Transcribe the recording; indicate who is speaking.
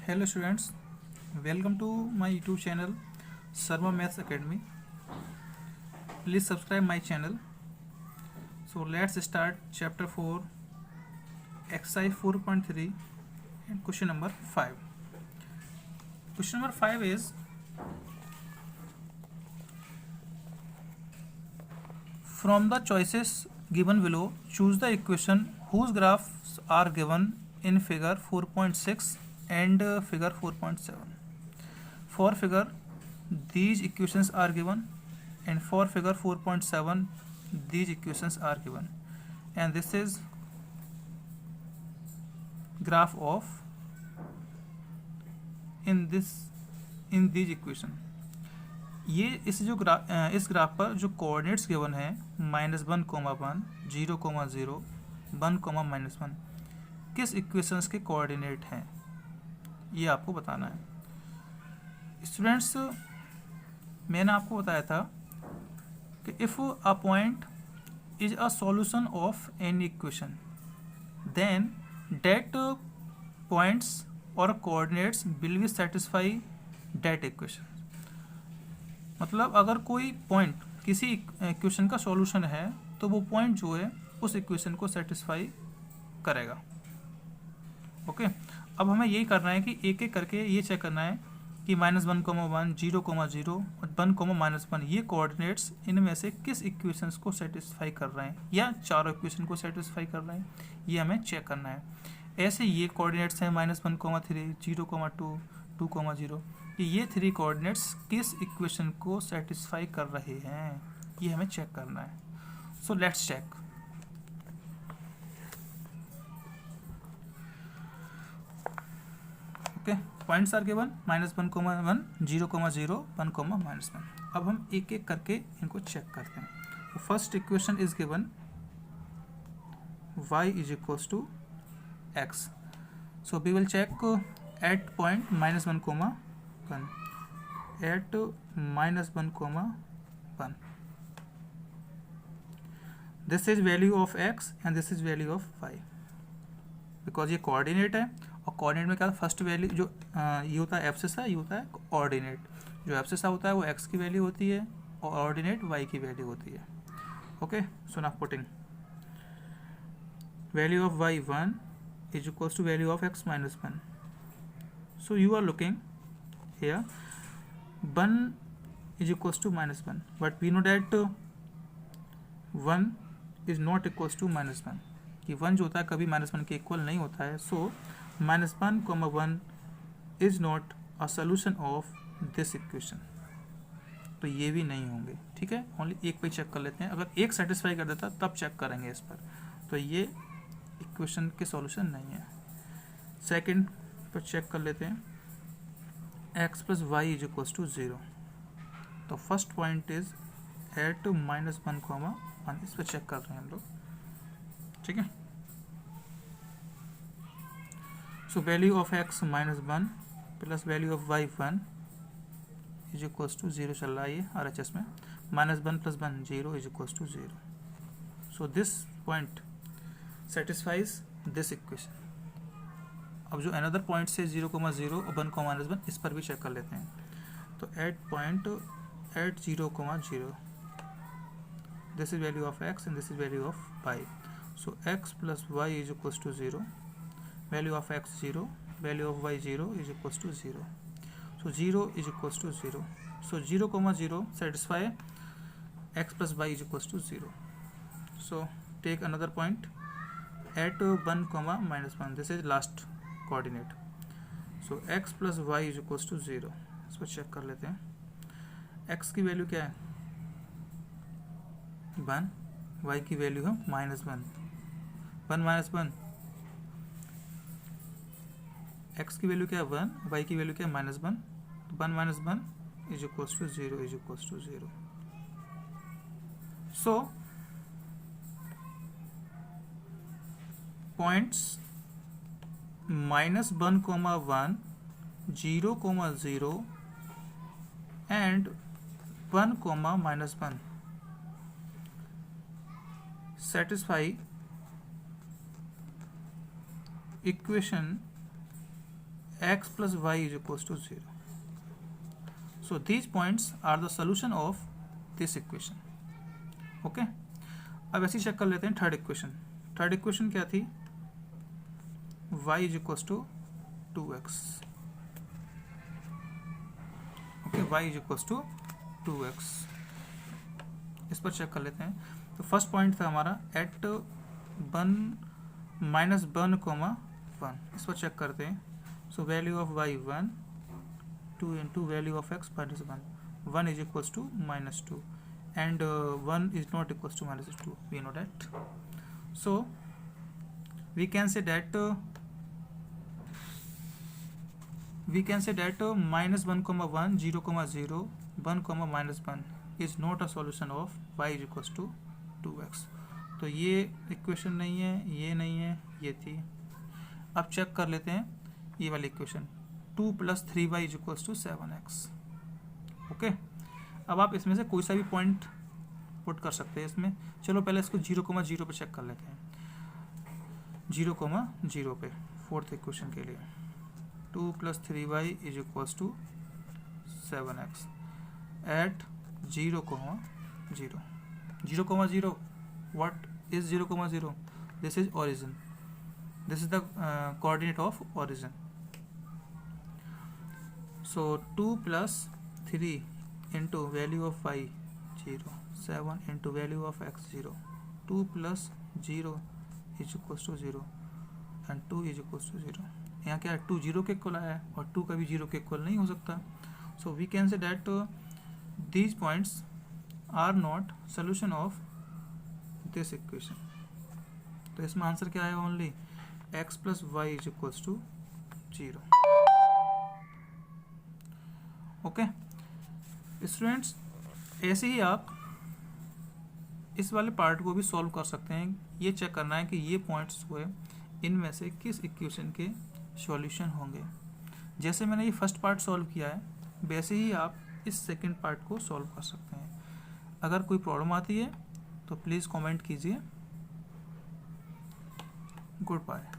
Speaker 1: Hello students, welcome to my YouTube channel Sarma Maths Academy. Please subscribe my channel. So let's start chapter 4 exercise 4.3 and question number 5. Question number 5 is from the choices given below choose the equation whose graphs are given in figure 4.6 and figure 4.7. For figure these equations are given and for figure 4.7 these equations are given and this is graph of in these equation. ये इस graph पर जो coordinates given है -1, 1, 0, 0, 1, -1 किस equations के coordinate हैं ये आपको बताना है। स्टूडेंट्स मैंने आपको बताया था कि if a point is a solution of any equation then that points और coordinates will be satisfy that equation. मतलब अगर कोई पॉइंट किसी इक्वेशन का सॉल्यूशन है तो वो पॉइंट जो है उस इक्वेशन को सेटिस्फाई करेगा। ओके, अब हमें यही करना है कि एक एक करके ये चेक करना है कि -1, 1, 0, 0 और 1, -1 ये कोऑर्डिनेट्स इनमें से किस इक्वेशंस को सेटिस्फाई कर रहे हैं या चारों इक्वेशन को सेटिस्फाई कर रहे हैं, ये हमें चेक करना है। ऐसे ये कोऑर्डिनेट्स हैं -1, 3, 0, 2, 2, 0 कि ये 3 कोऑर्डिनेट्स किस इक्वेशन को सेटिस्फाई कर रहे हैं ये हमें चेक करना है। So let's check. Okay, points are given -1, 1, 0, 0, 1, -1। अब हम एक एक करके इनको चेक करते हैं। First equation is given y = x। So we will check at point -1, 1 at -1, 1 this is value of x and this is value of y because ये coordinate है और कोऑर्डिनेट में क्या फर्स्ट वैल्यू जो ये होता है एब्सिसा, ये होता है ऑर्डिनेट। जो एब्सिसा होता है वो x की वैल्यू होती है और ऑर्डिनेट y की वैल्यू होती है। Okay, so now putting value of y 1 = value of x -1। So you are looking here 1 = -1 but we know that 1 is not equal to -1 कि 1 जो होता है कभी -1 के इक्वल नहीं होता है। सो -1, 1 is not a solution of this equation, तो ये भी नहीं होंगे। ठीक है, ओनली एक पे चेक कर लेते हैं। अगर एक सेटिस्फाई कर देता तब चेक करेंगे इस पर, तो ये इक्वेशन के सॉल्यूशन नहीं है। सेकंड पर चेक कर लेते हैं x + y = 0। तो फर्स्ट पॉइंट इज एट -1, 1 इस पर चेक कर रहे हैं हम लोग। ठीक है, सो value of x -1 plus value of y 1 = 0 चल रहा है ये RHS में। -1 + 1 0 = 0। So this point satisfies this equation. अब जो अनदर पॉइंट से 0, 0 और 1, -1 इस पर भी चेक कर लेते हैं। तो at point at 0, 0 this is value of x and this is value of y। So x + y = 0, value of x 0, value of y 0 = 0। So 0 = 0। So 0, 0 satisfy x + y = 0। So take another point at 1, -1 this is last coordinate। so x + y = 0। इसको check कर लेते हैं। x की value क्या है 1, y की value है -1, 1 -1 x की वैल्यू क्या है 1, y की वैल्यू क्या है -1, 1 - 1 = 0 = 0। सो points -1, 1, 0, 0 and 1, -1 satisfy equation x plus y is equals to 0. So these points are the solution of this equation. Okay. अब ऐसे चेक कर लेते हैं थर्ड इक्वेशन. थर्ड इक्वेशन क्या थी? y is equals to 2x. Okay, y is equals to 2x. इस पर check कर लेते हैं. तो फर्स्ट पॉइंट था हमारा एट 1 माइनस 1 कोमा 1. इस पर चेक करते हैं. So value of y 1, 2 into value of x minus 1 is equals to minus 2 and 1 is not equals to minus 2. We know that. So we can say that minus 1 comma 1, 0 comma 0, 1 comma minus 1 is not a solution of y is equals to 2x. तो ये equation नहीं है, ये नहीं है, ये थी. अब चेक कर लेते हैं ये वाली equation. 2 + 3y is equals to 7x. Okay. अब आप इसमें से कोई सा भी पॉइंट पुट कर सकते हैं इसमें. चलो पहले इसको 0,0 पे चेक कर लेते हैं. 0,0 पे फोर्थ इक्वेशन के लिए 2 + 3y is equals to 7x at 0,0. 0,0. What is 0,0? This is origin. This is the coordinate of origin. So 2 + 3 into value of y 0, 7 into value of x 0. 2 + 0 is equals to 0 and 2 is equals to 0. यहाँ क्या है? 2 0 के equal आया है और 2 कभी 0 के equal नहीं हो सकता. So we can say that these points are not solution of this equation. तो इसमें आंसर क्या आएगा? Only x + y is equals to 0. Okay students, ऐसे ही आप इस वाले पार्ट को भी सॉल्व कर सकते हैं. ये चेक करना है कि ये पॉइंट्स हुए इनमें से किस इक्वेशन के सॉल्यूशन होंगे. जैसे मैंने ये फर्स्ट पार्ट सॉल्व किया है वैसे ही आप इस सेकंड पार्ट को सॉल्व कर सकते हैं. अगर कोई प्रॉब्लम आती है तो प्लीज़ कमेंट कीजिए. Good bye.